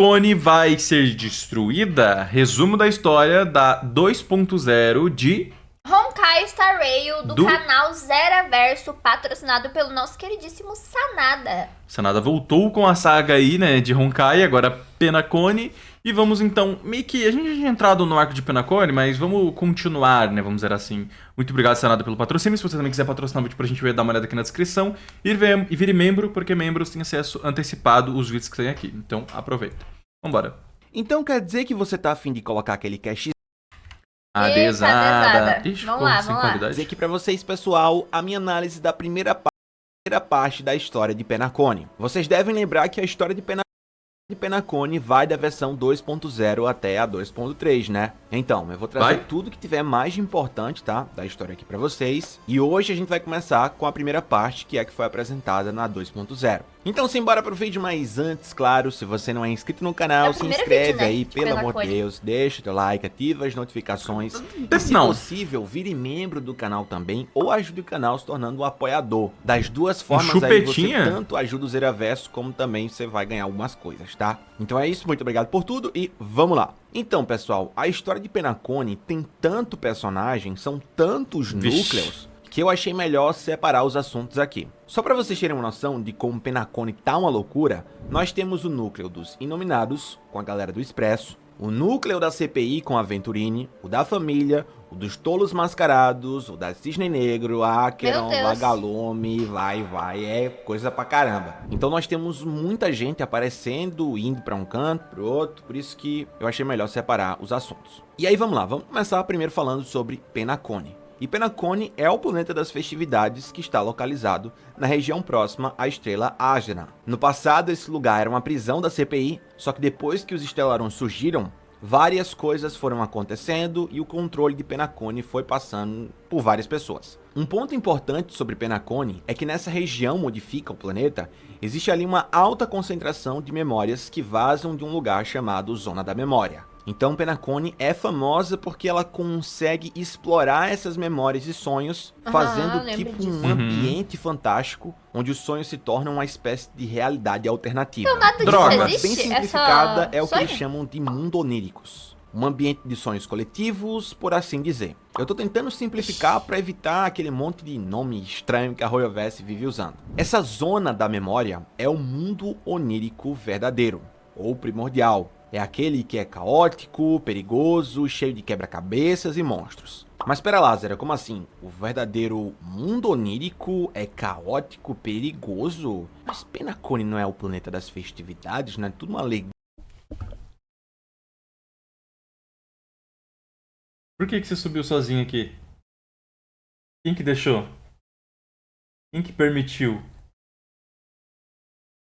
Cone vai ser destruída? Resumo da história da 2.0 de... Honkai Star Rail do Do- canal Zeraverso, patrocinado pelo nosso queridíssimo Sanada. Sanada voltou com a saga aí, né, de Honkai, agora Penacone. E vamos então, meio que a gente já tinha entrado no arco de Penacone, mas vamos continuar, né, vamos dizer assim. Muito obrigado, Sanada, pelo patrocínio. Se você também quiser patrocinar o vídeo pra gente ver, dá uma olhada aqui na descrição. E vire membro, porque membros têm acesso antecipado aos vídeos que tem aqui. Então, aproveita. Vambora. Então quer dizer que você tá afim de colocar aquele cache Adesada. Ixi, vamos lá, vamos lá. qualidade. dizer aqui pra vocês, pessoal, a minha análise da primeira parte da história de Penacone. Vocês devem lembrar que a história de Penacone vai da versão 2.0 até a 2.3, né? Então, eu vou trazer Vai? tudo que tiver mais de importante, tá? Da história aqui pra vocês. E hoje a gente vai começar com a primeira parte, que é a que foi apresentada na 2.0. Então, simbora pro vídeo, mas antes, claro, se você não é inscrito no É canal, o se primeiro inscreve vídeo, né, aí, de pelo amor de Penacone. Deus, deixa o teu like, ativa as notificações. E, se Não. possível, vire membro do canal também, ou ajude o canal se tornando um apoiador. Das duas formas aí, você chupetinha? tanto ajuda o Zeraverso, como também você vai ganhar algumas coisas, tá? Então é isso, muito obrigado por tudo e vamos lá. Então, pessoal, a história de Penacone tem tanto personagem, são tantos Vixe. núcleos, que eu achei melhor separar os assuntos aqui. Só para vocês terem uma noção de como Penacone tá uma loucura, nós temos o núcleo dos Inominados, com a galera do Expresso, o núcleo da CPI com a Venturini, o da família, o dos Tolos Mascarados, o da Cisne Negro, Acheron, Meu Deus. Vagalume, vai, é coisa pra caramba. Então nós temos muita gente aparecendo, indo pra um canto, pro outro, por isso que eu achei melhor separar os assuntos. E aí vamos lá, vamos começar primeiro falando sobre Penacone. E Penacone é o planeta das festividades que está localizado na região próxima à estrela Ajna. No passado, esse lugar era uma prisão da CPI, só que depois que os Estelarons surgiram, várias coisas foram acontecendo e o controle de Penacone foi passando por várias pessoas. Um ponto importante sobre Penacone é que nessa região onde fica o planeta, existe ali uma alta concentração de memórias que vazam de um lugar chamado Zona da Memória. Então Penacone é famosa porque ela consegue explorar essas memórias e sonhos, fazendo eu lembro tipo disso. um ambiente fantástico, onde os sonhos se tornam uma espécie de realidade alternativa. Então nada disso Droga. existe? Bem simplificada, é o que sonho? eles chamam de mundo oníricos. Um ambiente de sonhos coletivos, por assim dizer. Eu tô tentando simplificar para evitar aquele monte de nome estranho que a Royoverse vive usando. Essa zona da memória é o mundo onírico verdadeiro, ou primordial. É aquele que é caótico, perigoso, cheio de quebra-cabeças e monstros. Mas espera lá, Zera, como assim? O verdadeiro mundo onírico é caótico, perigoso? Mas Penacone não é o planeta das festividades, não é tudo uma alegria? Por que você subiu sozinho aqui? Quem que deixou? Quem que permitiu?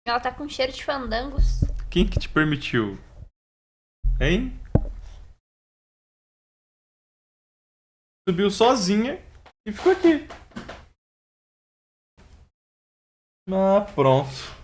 Ela tá com cheiro de fandangos. Quem que te permitiu? Hein? Subiu sozinha e ficou aqui. Ah, pronto.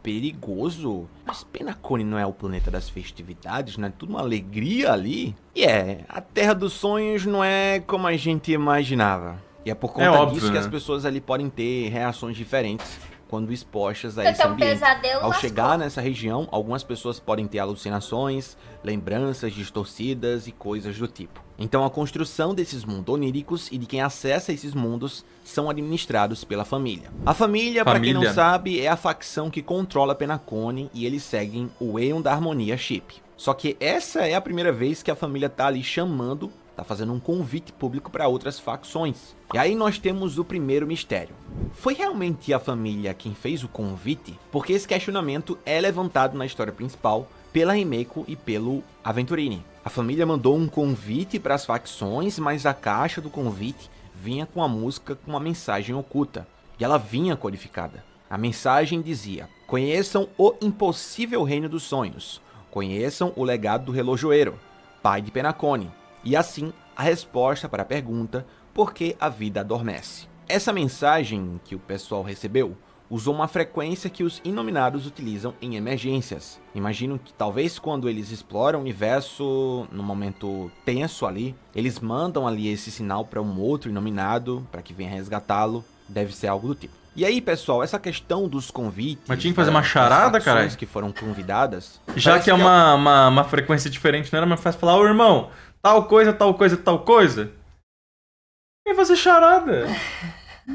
Perigoso? Mas Penacone não é o planeta das festividades, não é tudo uma alegria ali? E a Terra dos Sonhos não é como a gente imaginava. E é por conta óbvio, disso que né? as pessoas ali podem ter reações diferentes quando expostas a esse Então, ambiente. pesadelo Ao lascou. chegar nessa região, algumas pessoas podem ter alucinações, lembranças distorcidas e coisas do tipo. Então a construção desses mundos oníricos e de quem acessa esses mundos são administrados pela família. A família, pra quem não Família. sabe, é a facção que controla Penacone e eles seguem o Aeon da Harmonia Chip. Só que essa é a primeira vez que a família tá ali chamando, tá fazendo um convite público para outras facções. E aí nós temos o primeiro mistério. Foi realmente a família quem fez o convite? Porque esse questionamento é levantado na história principal pela Himeko e pelo Aventurini. A família mandou um convite para as facções, mas a caixa do convite vinha com a música com uma mensagem oculta. E ela vinha codificada. A mensagem dizia: conheçam o impossível reino dos sonhos. Conheçam o legado do relojoeiro, pai de Penacone. E assim, a resposta para a pergunta: por que a vida adormece? Essa mensagem que o pessoal recebeu usou uma frequência que os Inominados utilizam em emergências. Imagino que talvez quando eles exploram o universo no momento tenso ali, eles mandam ali esse sinal para um outro Inominado para que venha resgatá-lo. Deve ser algo do tipo. E aí, pessoal, essa questão dos convites... Mas tinha que fazer uma charada, cara? Que foram convidadas... Já que é uma frequência diferente, não era mais fácil falar, ô irmão, tal coisa, tal coisa, tal coisa? E fazer charada.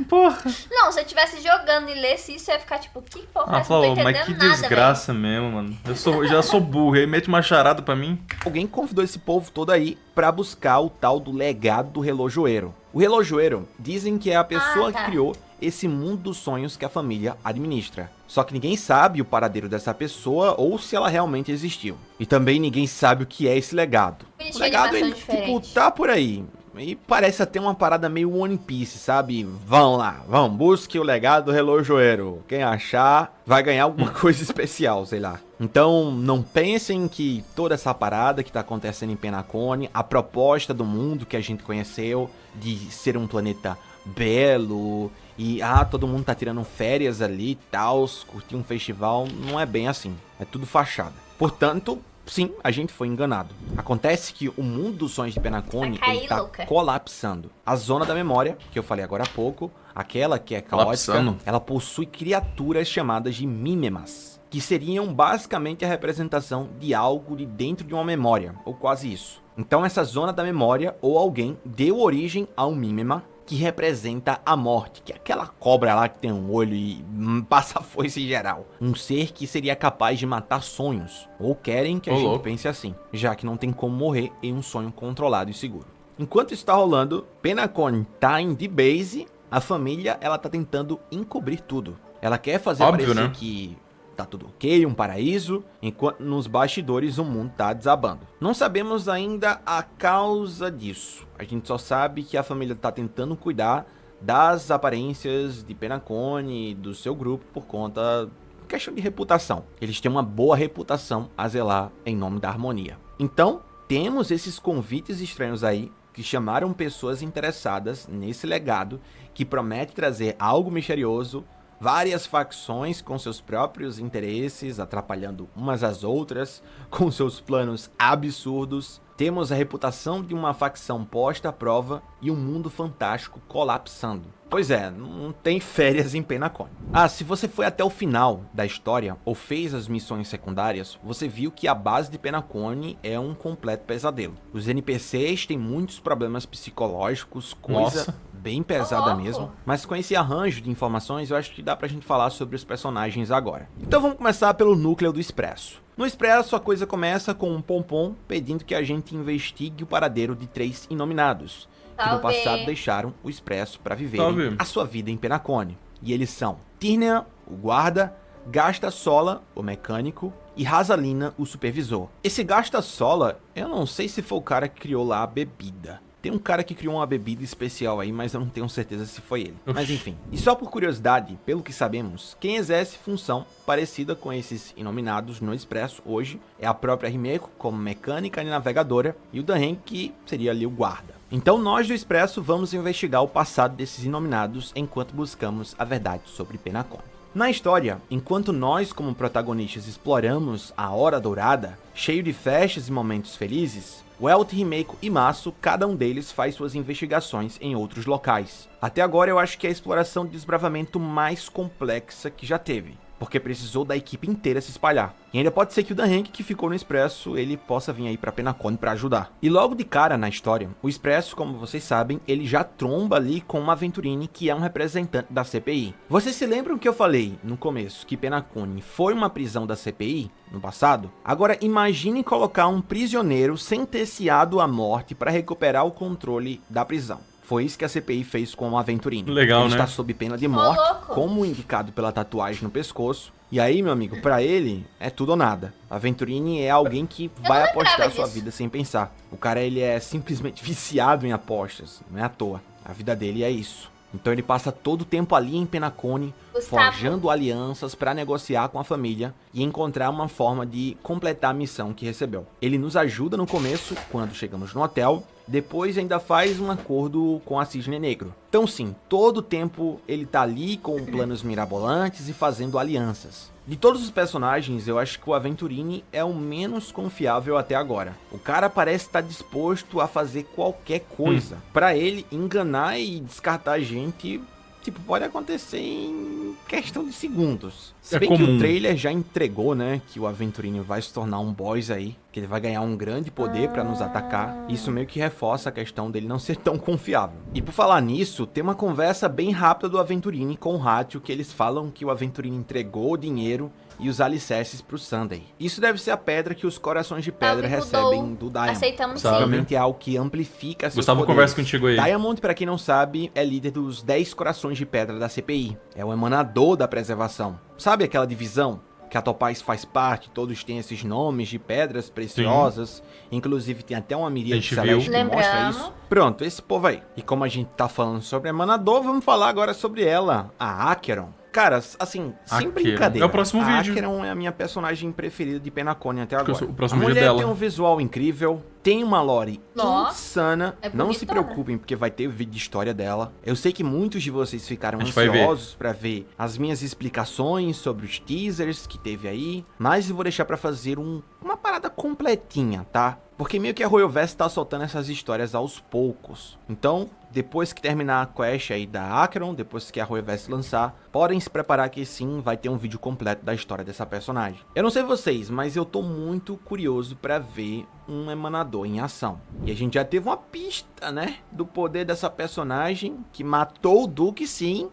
Porra. Não, se eu estivesse jogando e lesse isso, eu ia ficar tipo, que porra, Ah, não tô falou, entendendo mas que nada, desgraça mesmo, mano. Eu já sou burro, aí mete uma charada pra mim. Alguém convidou esse povo todo aí pra buscar o tal do legado do relojoeiro. O relojoeiro dizem que é a pessoa tá. que criou esse mundo dos sonhos que a família administra. Só que ninguém sabe o paradeiro dessa pessoa ou se ela realmente existiu. E também ninguém sabe o que é esse legado. O Bonitinha legado, animação ele, tipo, diferente. tá por aí. E parece até uma parada meio One Piece, sabe? Vão lá, busque o legado do relojoeiro. Quem achar vai ganhar alguma coisa especial, sei lá. Então, não pensem que toda essa parada que tá acontecendo em Penacone, a proposta do mundo que a gente conheceu, de ser um planeta belo, e todo mundo tá tirando férias ali e tal, curtir um festival, não é bem assim. É tudo fachada. Portanto, sim, a gente foi enganado. Acontece que o mundo dos sonhos de Penacone, Vai cair, ele tá louca. colapsando. A zona da memória, que eu falei agora há pouco, aquela que é caótica, Colapsando? ela possui criaturas chamadas de Mimemas, que seriam basicamente a representação de algo de dentro de uma memória, ou quase isso. Então essa zona da memória, ou alguém, deu origem a um Mimema, que representa a morte, que é aquela cobra lá que tem um olho e passa foice em geral. Um ser que seria capaz de matar sonhos, ou querem que a gente louco. pense assim, já que não tem como morrer em um sonho controlado e seguro. Enquanto isso tá rolando, Penacone tá em D-Base, a família ela tá tentando encobrir tudo. Ela quer fazer Óbvio, parecer né? que tá tudo ok, um paraíso, enquanto nos bastidores o mundo tá desabando. Não sabemos ainda a causa disso. A gente só sabe que a família tá tentando cuidar das aparências de Penacone e do seu grupo por conta de questão de reputação. Eles têm uma boa reputação a zelar em nome da harmonia. Então, temos esses convites estranhos aí que chamaram pessoas interessadas nesse legado que promete trazer algo misterioso, várias facções com seus próprios interesses, atrapalhando umas às outras, com seus planos absurdos. Temos a reputação de uma facção posta à prova e um mundo fantástico colapsando. Pois é, não tem férias em Penacone. Se você foi até o final da história ou fez as missões secundárias, você viu que a base de Penacone é um completo pesadelo. Os NPCs têm muitos problemas psicológicos, coisa Nossa. bem pesada louco. mesmo. Mas com esse arranjo de informações, eu acho que dá pra gente falar sobre os personagens agora. Então vamos começar pelo núcleo do Expresso. No Expresso, a coisa começa com um Pompom pedindo que a gente investigue o paradeiro de 3 inominados, que no Salve. passado deixaram o Expresso para viverem Salve. a sua vida em Penacone. E eles são Tirnia, o guarda, Gasta Sola, o mecânico, e Razalina, o supervisor. Esse Gasta Sola, eu não sei se foi o cara que criou lá a bebida. Tem um cara que criou uma bebida especial aí, mas eu não tenho certeza se foi ele. Mas enfim. E só por curiosidade, pelo que sabemos, quem exerce função parecida com esses inominados no Expresso hoje é a própria Himeko, como mecânica e navegadora, e o Danren, que seria ali o guarda. Então nós do Expresso vamos investigar o passado desses inominados enquanto buscamos a verdade sobre Penacone. Na história, enquanto nós como protagonistas exploramos a Hora Dourada, cheio de festas e momentos felizes, Welt, Himeko e Maso, cada um deles faz suas investigações em outros locais. Até agora eu acho que é a exploração de desbravamento mais complexa que já teve, porque precisou da equipe inteira se espalhar. E ainda pode ser que o Danren, que ficou no Expresso, ele possa vir aí pra Penacone pra ajudar. E logo de cara na história, o Expresso, como vocês sabem, ele já tromba ali com uma Aventurine que é um representante da CPI. Vocês se lembram que eu falei no começo que Penacone foi uma prisão da CPI no passado? Agora imagine colocar um prisioneiro sentenciado à morte para recuperar o controle da prisão. Foi isso que a CPI fez com o Aventurine. Legal, ele né? está sob pena de morte, louco. como indicado pela tatuagem no pescoço. E aí, meu amigo, pra ele é tudo ou nada. Aventurine é alguém que vai não apostar lembrava sua disso. vida sem pensar. O cara, ele é simplesmente viciado em apostas, não é à toa. A vida dele é isso. Então ele passa todo o tempo ali em Penacone, Gustavo. forjando alianças pra negociar com a família e encontrar uma forma de completar a missão que recebeu. Ele nos ajuda no começo, quando chegamos no hotel, depois ainda faz um acordo com a Cisne Negro. Então sim, todo o tempo ele tá ali com planos mirabolantes e fazendo alianças. De todos os personagens, eu acho que o Aventurine é o menos confiável até agora. O cara parece estar disposto a fazer qualquer coisa. Pra ele, enganar e descartar a gente tipo, pode acontecer em questão de segundos. Se É bem que comum. o trailer já entregou, né, que o Aventurini vai se tornar um boss aí, que ele vai ganhar um grande poder pra nos atacar. Isso meio que reforça a questão dele não ser tão confiável. E por falar nisso, tem uma conversa bem rápida do Aventurini com o Hatio, que eles falam que o Aventurini entregou o dinheiro e os alicerces pro Sunday. Isso deve ser a pedra que os corações de pedra Salve, recebem Gudou. do Diamond. Aceitamos Salve. sim. Provavelmente é algo que amplifica seus Gustavo, poderes. conversa contigo aí. Diamond, pra quem não sabe, é líder dos 10 corações de pedra da CPI. É o emanador da preservação. Sabe aquela divisão que a Topaz faz parte? Todos têm esses nomes de pedras preciosas. Inclusive tem até uma A miríade gente celeste viu. que mostra Lembramos. isso. Pronto, esse povo aí. E como a gente tá falando sobre emanador, vamos falar agora sobre ela, a Acheron. Cara, assim, sem Acheron. brincadeira. É o próximo a vídeo. Acheron é a minha personagem preferida de Penacone até Acho que agora. o próximo A vídeo mulher dela. tem um visual incrível, tem uma lore Nossa, insana. é Não se bonitona. preocupem, porque vai ter vídeo de história dela. Eu sei que muitos de vocês ficaram A gente vai ver. ansiosos pra ver as minhas explicações sobre os teasers que teve aí, mas eu vou deixar pra fazer uma parada completinha, tá? Porque meio que a Royalverse tá soltando essas histórias aos poucos. Então, depois que terminar a quest aí da Acheron, depois que a Royalverse lançar, podem se preparar que sim, vai ter um vídeo completo da história dessa personagem. Eu não sei vocês, mas eu tô muito curioso pra ver um emanador em ação. E a gente já teve uma pista, né, do poder dessa personagem que matou o Duque, sim.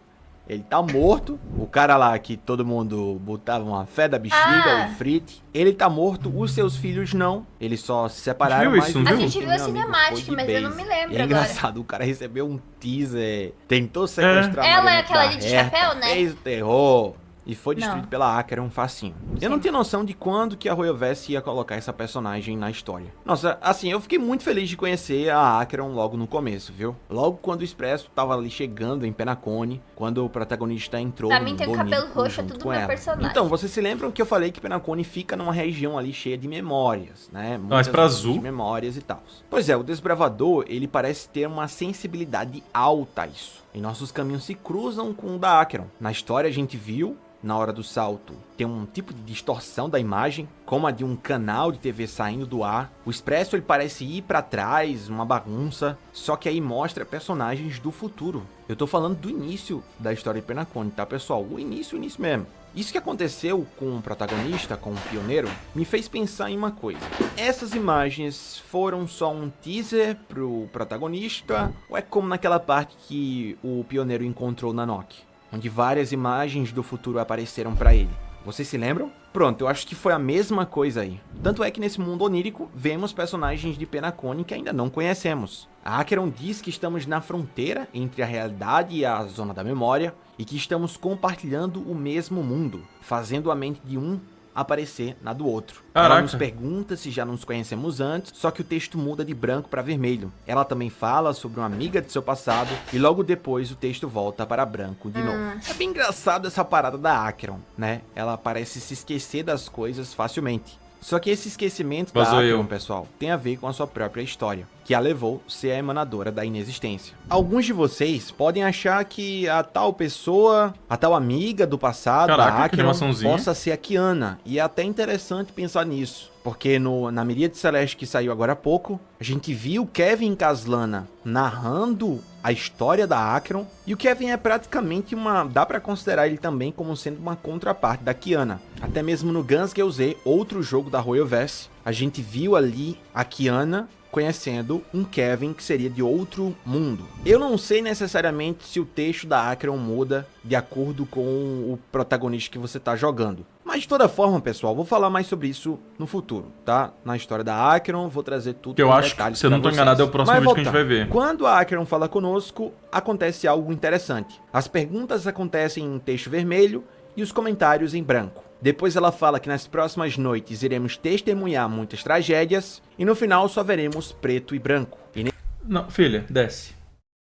Ele tá morto. O cara lá que todo mundo botava uma fé da bexiga, o Frit, ele tá morto. Os seus filhos não. Eles só se separaram. A gente viu mas isso, não o viu? A gente Duque, viu a meu amigo, cinemática, foi de mas eu não base. me lembro E é agora. engraçado, o cara recebeu um teaser, tentou sequestrar Ela Maria é aquela ali de Antoinette, chapéu, né? fez o terror. E foi destruído Não. pela Acheron facinho. Eu não tenho noção de quando que a Royalverse ia colocar essa personagem na história. Nossa, assim, eu fiquei muito feliz de conhecer a Acheron logo no começo, viu? Logo quando o Expresso tava ali chegando em Penacone, quando o protagonista entrou Pra no mim tem o Bonico cabelo roxo, é junto tudo com meu ela. personagem. Então, vocês se lembram que eu falei que Penacone fica numa região ali cheia de memórias, né? mas pra Muitas azul? de memórias e tal. Pois é, o Desbravador, ele parece ter uma sensibilidade alta a isso. E nossos caminhos se cruzam com o da Acheron. Na história a gente viu, na hora do salto, tem um tipo de distorção da imagem, como a de um canal de TV saindo do ar. O Expresso ele parece ir pra trás, uma bagunça, só que aí mostra personagens do futuro. Eu tô falando do início da história de Penacone, tá, pessoal? O início mesmo. Isso que aconteceu com o protagonista, com o pioneiro, me fez pensar em uma coisa. Essas imagens foram só um teaser pro protagonista, ou é como naquela parte que o pioneiro encontrou Nanook, onde várias imagens do futuro apareceram pra ele? Vocês se lembram? Pronto, eu acho que foi a mesma coisa aí. Tanto é que nesse mundo onírico, vemos personagens de Penacone que ainda não conhecemos. A Acheron diz que estamos na fronteira entre a realidade e a zona da memória, e que estamos compartilhando o mesmo mundo, fazendo a mente de um aparecer na do outro. Caraca. Ela nos pergunta se já nos conhecemos antes, só que o texto muda de branco para vermelho. Ela também fala sobre uma amiga de seu passado, e logo depois o texto volta para branco de novo. É bem engraçado essa parada da Acheron, né? Ela parece se esquecer das coisas facilmente. Só que esse esquecimento da Vazou Acheron, eu. pessoal, tem a ver com a sua própria história, que a levou a ser a emanadora da inexistência. Alguns de vocês podem achar que a tal pessoa, a tal amiga do passado, Caraca, a que Acheron, animaçãozinha. possa ser a Kiana, e é até interessante pensar nisso. Porque na Miríade Celeste que saiu agora há pouco, a gente viu Kevin Caslana narrando a história da Acheron, e o Kevin é praticamente dá pra considerar ele também como sendo uma contraparte da Kiana. Até mesmo no Guns Gale Z, outro jogo da Royalverse, a gente viu ali a Kiana conhecendo um Kevin que seria de outro mundo. Eu não sei necessariamente se o texto da Acheron muda de acordo com o protagonista que você tá jogando. Mas de toda forma, pessoal, vou falar mais sobre isso no futuro, tá? Na história da Acheron, vou trazer tudo Que eu com acho que, detalhes se eu não pra tô vocês. enganado, é o próximo Mas vídeo que a gente voltando. vai ver. Quando a Acheron fala conosco, acontece algo interessante. As perguntas acontecem em texto vermelho e os comentários em branco. Depois ela fala que nas próximas noites iremos testemunhar muitas tragédias e no final só veremos preto e branco. E Não, filha, desce.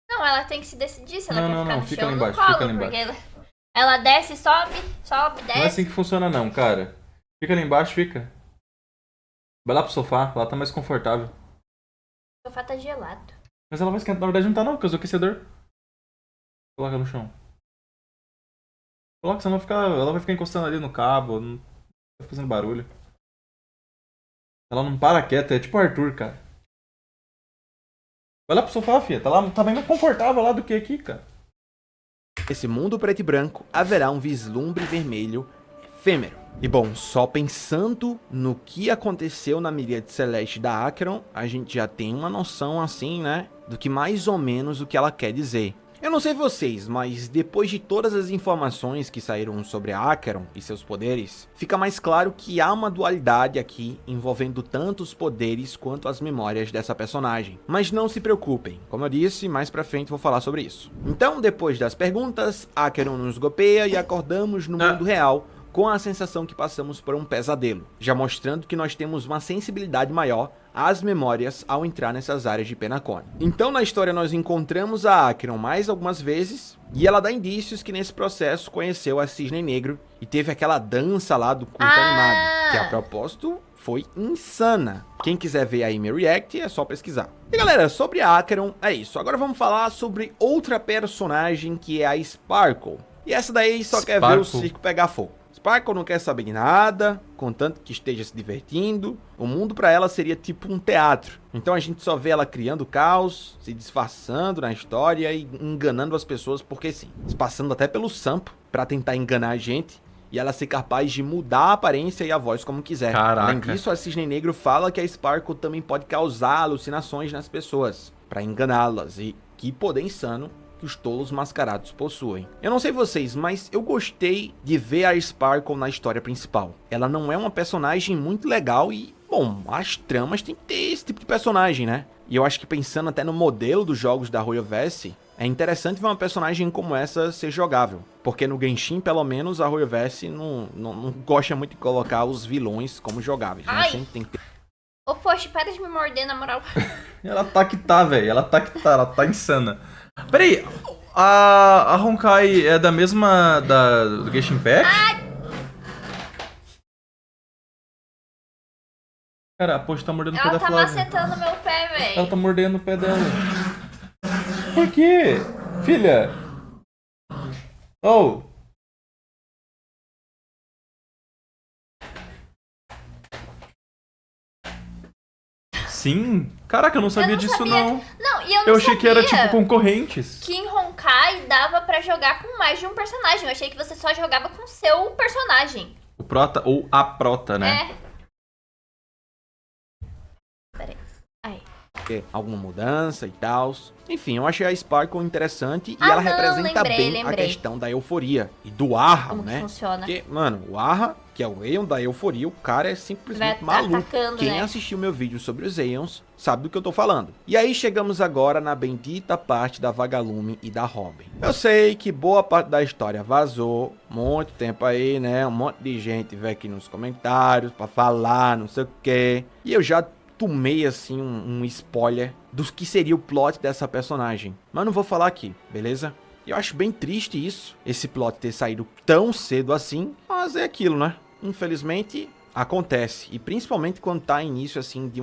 Não, ela tem que se decidir se ela Não, quer não, ficar não, no fica chão lá ou no embaixo, colo, fica lá porque ela desce, sobe, Não é desce. assim que funciona não, cara. Fica ali embaixo, fica. Vai lá pro sofá, lá tá mais confortável. O sofá tá gelado. Mas ela vai esquentar. Na verdade não tá não, porque eu uso aquecedor. Coloca no chão. Coloca, senão ela vai ficar encostando ali no cabo, não vai fazendo barulho. Ela não para quieta, é tipo o Arthur, cara. Vai lá pro sofá, filha. Tá bem mais confortável lá do que aqui, cara. Nesse mundo preto e branco, haverá um vislumbre vermelho efêmero. E bom, só pensando no que aconteceu na Miríade Celeste da Acheron, a gente já tem uma noção assim, né, do que mais ou menos o que ela quer dizer. Eu não sei vocês, mas depois de todas as informações que saíram sobre a Acheron e seus poderes, fica mais claro que há uma dualidade aqui envolvendo tanto os poderes quanto as memórias dessa personagem. Mas não se preocupem, como eu disse, mais pra frente vou falar sobre isso. Então, depois das perguntas, Acheron nos golpeia e acordamos no mundo real, com a sensação que passamos por um pesadelo, já mostrando que nós temos uma sensibilidade maior às memórias ao entrar nessas áreas de Penacony. Então na história nós encontramos a Acheron mais algumas vezes, e ela dá indícios que nesse processo conheceu a Cisne Negro, e teve aquela dança lá do culto animado, que a propósito foi insana. Quem quiser ver aí meu react é só pesquisar. E galera, sobre a Acheron é isso, agora vamos falar sobre outra personagem que é a Sparkle. E essa daí só quer ver o circo pegar fogo. Sparkle não quer saber de nada, contanto que esteja se divertindo. O mundo pra ela seria tipo um teatro. Então a gente só vê ela criando caos, se disfarçando na história e enganando as pessoas porque sim. Se passando até pelo Sampo pra tentar enganar a gente. E ela ser capaz de mudar a aparência e a voz como quiser. Caraca. Além disso, a Cisne Negro fala que a Sparkle também pode causar alucinações nas pessoas, pra enganá-las. E que poder insano que os tolos mascarados possuem. Eu não sei vocês, mas eu gostei de ver a Sparkle na história principal. Ela não é uma personagem muito legal e, bom, as tramas tem que ter esse tipo de personagem, né? E eu acho que pensando até no modelo dos jogos da Royalverse, é interessante ver uma personagem como essa ser jogável. Porque no Genshin, pelo menos, a Royalverse não gosta muito de colocar os vilões como jogáveis, né? Sempre tem que ter... Ô, poxa, para de me morder, na moral. Ela tá que tá, velho. Ela tá insana. Peraí, a Honkai é da mesma do Genshin Impact? Cara, a Poxa tá mordendo o pé da Ela tá Flávia. macetando meu pé, velho. Ela tá mordendo o pé dela. Por quê? Filha? Oh! Sim? Caraca, eu não sabia disso não. Não, e eu não Eu achei sabia que era tipo concorrentes. que em Honkai dava pra jogar com mais de um personagem. Eu achei que você só jogava com o seu personagem. O prota ou a prota, né? Peraí. Aí. Ter alguma mudança e tal. Enfim, eu achei a Sparkle interessante e ela representa bem a questão da euforia e do Arra, Como né? que funciona? Porque, mano, o Arra, que é o Aeon da euforia, o cara é simplesmente maluco. Atacando, Quem né? assistiu meu vídeo sobre os Aeons sabe do que eu tô falando. E aí chegamos agora na bendita parte da Vagalume e da Robin. Eu sei que boa parte da história vazou, muito tempo aí, né? Um monte de gente veio aqui nos comentários pra falar, não sei o quê. E eu já tomei assim um spoiler do que seria o plot dessa personagem, mas não vou falar aqui, beleza? Eu acho bem triste isso, esse plot ter saído tão cedo assim, mas é aquilo, né? Infelizmente acontece, e principalmente quando tá início assim de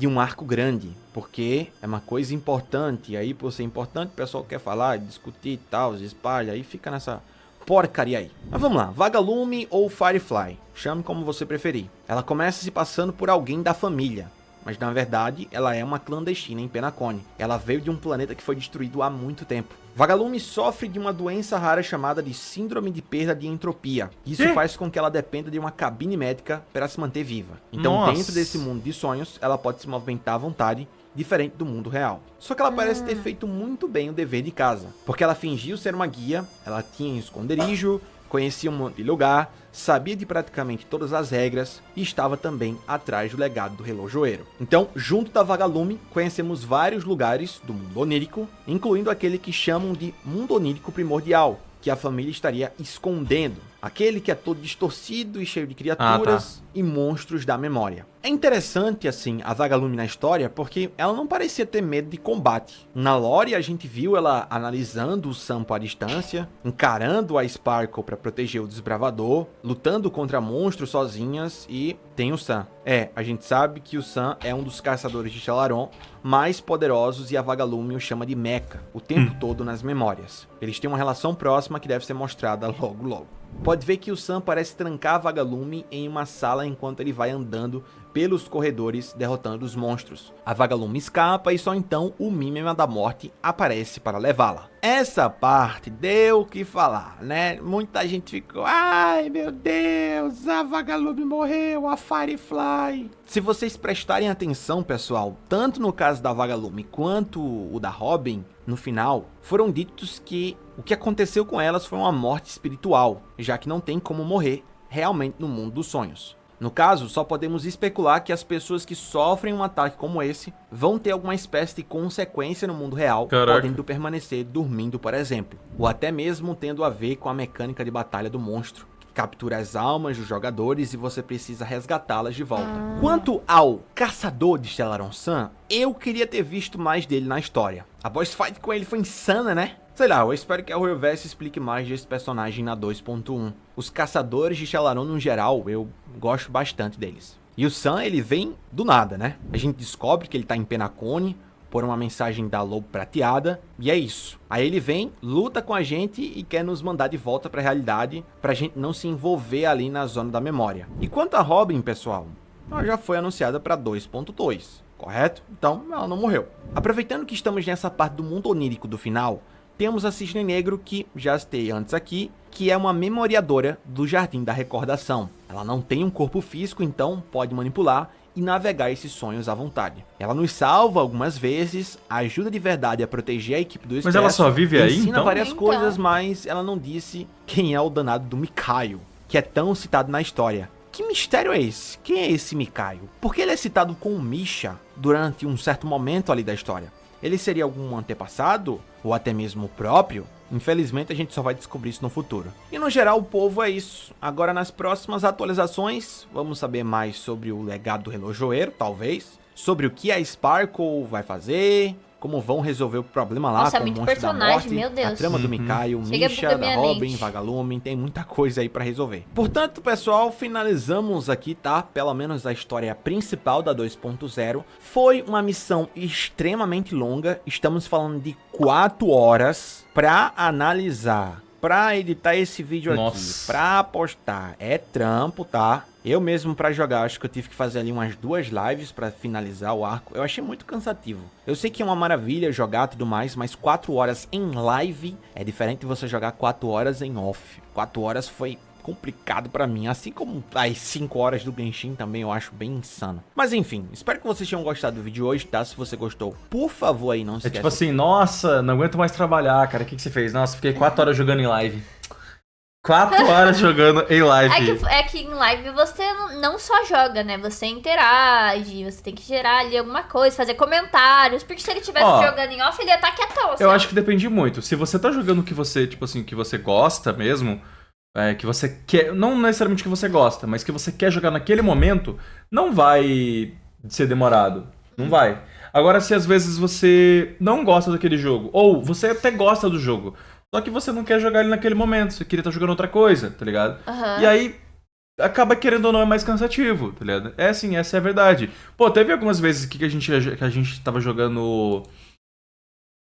um arco grande, porque é uma coisa importante, e aí por ser importante o pessoal quer falar, discutir e tal, espalha, aí fica nessa porcaria aí. Mas vamos lá, Vagalume ou Firefly, chame como você preferir. Ela começa se passando por alguém da família, mas na verdade ela é uma clandestina em Penacony. Ela veio de um planeta que foi destruído há muito tempo. Vagalume sofre de uma doença rara chamada de Síndrome de Perda de Entropia. Isso faz com que ela dependa de uma cabine médica para se manter viva. Então dentro desse mundo de sonhos, ela pode se movimentar à vontade, diferente do mundo real. Só que ela parece ter feito muito bem o dever de casa, porque ela fingiu ser uma guia, ela tinha um esconderijo, conhecia um monte de lugar, sabia de praticamente todas as regras e estava também atrás do legado do relojoeiro. Então, junto da Vagalume, conhecemos vários lugares do mundo onírico, incluindo aquele que chamam de mundo onírico primordial, que a família estaria escondendo. Aquele que é todo distorcido e cheio de criaturas e monstros da memória. É interessante, assim, a Vagalume na história, porque ela não parecia ter medo de combate. Na lore, a gente viu ela analisando o Sampo à distância, encarando a Sparkle para proteger o desbravador, lutando contra monstros sozinhas e tem o Sam. A gente sabe que o Sam é um dos caçadores de Chalaron mais poderosos e a Vagalume o chama de Mecha o tempo todo nas memórias. Eles têm uma relação próxima que deve ser mostrada logo logo. Pode ver que o Sam parece trancar a Vagalume em uma sala enquanto ele vai andando pelos corredores derrotando os monstros. A Vagalume escapa e só então o Mimema da Morte aparece para levá-la. Essa parte deu o que falar, né? Muita gente ficou, ai meu Deus, a Vagalume morreu, a Firefly. Se vocês prestarem atenção, pessoal, tanto no caso da Vagalume quanto o da Robin, no final, foram ditos que o que aconteceu com elas foi uma morte espiritual, já que não tem como morrer realmente no mundo dos sonhos. No caso, só podemos especular que as pessoas que sofrem um ataque como esse vão ter alguma espécie de consequência no mundo real, podendo permanecer dormindo, por exemplo, ou até mesmo tendo a ver com a mecânica de batalha do monstro, que captura as almas dos jogadores e você precisa resgatá-las de volta. Quanto ao Caçador de Stellaron Sun, eu queria ter visto mais dele na história. A boss fight com ele foi insana, né? Sei lá, eu espero que a Horrorverse explique mais desse personagem na 2.1. Os caçadores de Stellaron no geral, eu gosto bastante deles. E o Sam, ele vem do nada, né? A gente descobre que ele tá em Penacone por uma mensagem da Lobo Prateada, e é isso. Aí ele vem, luta com a gente e quer nos mandar de volta pra realidade, pra gente não se envolver ali na zona da memória. E quanto a Robin, pessoal, ela já foi anunciada pra 2.2, correto? Então, ela não morreu. Aproveitando que estamos nessa parte do mundo onírico do final, temos a Cisne Negro, que já citei antes aqui, que é uma memoriadora do Jardim da Recordação. Ela não tem um corpo físico, então pode manipular e navegar esses sonhos à vontade. Ela nos salva algumas vezes, ajuda de verdade a proteger a equipe do Expresso. Mas ela só vive aí, ensina então? várias coisas, mas ela não disse quem é o danado do Mikaio, que é tão citado na história. Que mistério é esse? Quem é esse Mikaio? Porque ele é citado como Misha durante um certo momento ali da história. Ele seria algum antepassado? Ou até mesmo o próprio? Infelizmente a gente só vai descobrir isso no futuro. E no geral o povo é isso. Agora nas próximas atualizações, vamos saber mais sobre o legado do relojoeiro, talvez. Sobre o que a Sparkle vai fazer. Como vão resolver o problema lá. Nossa, com o muito monstro da personagem, morte, meu Deus. a trama do Mikaio, Chega Misha, da da minha Robin, mente. Vagalume, tem muita coisa aí pra resolver. Portanto, pessoal, finalizamos aqui, tá? Pelo menos a história principal da 2.0. Foi uma missão extremamente longa, estamos falando de 4 horas pra analisar, pra editar esse vídeo aqui, pra postar. É trampo, tá? Eu mesmo pra jogar, acho que eu tive que fazer ali umas 2 lives pra finalizar o arco. Eu achei muito cansativo. Eu sei que é uma maravilha jogar e tudo mais, mas 4 horas em live é diferente de você jogar 4 horas em off. 4 horas foi complicado pra mim, assim como as 5 horas do Genshin também eu acho bem insano. Mas enfim, espero que vocês tenham gostado do vídeo hoje, tá? Se você gostou, por favor aí, não se esqueça. Tipo assim, nossa, não aguento mais trabalhar, cara. O que você fez? Nossa, fiquei 4 horas jogando em live. 4 horas jogando em live. É que em live você não só joga, né? Você interage, você tem que gerar ali alguma coisa, fazer comentários. Porque se ele estivesse jogando em off, ele ia estar quietão. Eu acho que depende muito. Se você tá jogando o que você, tipo assim, que você gosta mesmo, que você quer, não necessariamente que você gosta, mas que você quer jogar naquele momento, não vai ser demorado. Não vai. Agora, se às vezes você não gosta daquele jogo, ou você até gosta do jogo, só que você não quer jogar ele naquele momento, você queria estar jogando outra coisa, tá ligado? E aí, acaba querendo ou não é mais cansativo, tá ligado? É assim, essa é a verdade. Pô, teve algumas vezes que a gente tava jogando...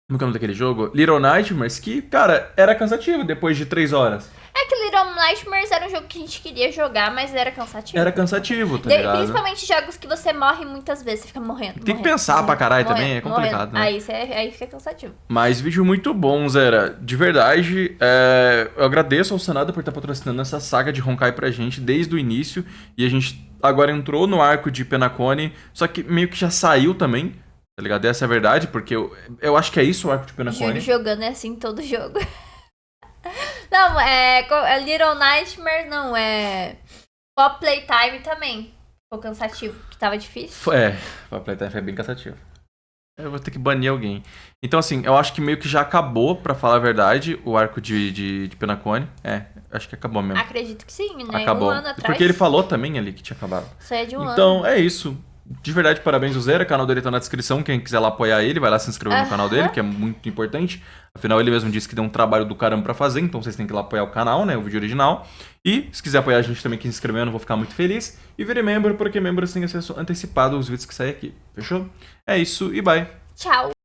Como é o nome daquele jogo? Little Nightmares, que, cara, era cansativo depois de 3 horas. É que Little Nightmares era um jogo que a gente queria jogar, mas era cansativo. Era cansativo, tá ligado? Principalmente jogos que você morre muitas vezes, você fica morrendo. Tem que pensar pra caralho também, é complicado, né? Aí fica cansativo. Mas vídeo muito bom, Zera. De verdade, eu agradeço ao Sanada por estar patrocinando essa saga de Honkai pra gente desde o início. E a gente agora entrou no arco de Penacone, só que meio que já saiu também, tá ligado? Essa é a verdade, porque eu acho que é isso o arco de Penacone. Júlio jogando é assim todo jogo. Não, Little Nightmares não, Pop Playtime também. Ficou cansativo, que tava difícil. Pop Playtime foi bem cansativo. Eu vou ter que banir alguém. Então, assim, eu acho que meio que já acabou, pra falar a verdade, o arco de Penacone. Acho que acabou mesmo. Acredito que sim, né? Acabou. Um ano atrás. Porque ele falou também ali que tinha acabado. Isso é de um ano. Então, é isso. De verdade, parabéns ao Zera, o canal dele tá na descrição, quem quiser lá apoiar ele, vai lá se inscrever no canal dele, que é muito importante. Afinal, ele mesmo disse que deu um trabalho do caramba pra fazer, então vocês têm que ir lá apoiar o canal, né, o vídeo original. E, se quiser apoiar a gente também, que se inscrevendo, eu vou ficar muito feliz. E vire membro, porque membros têm acesso antecipado aos vídeos que saem aqui, fechou? É isso e bye! Tchau!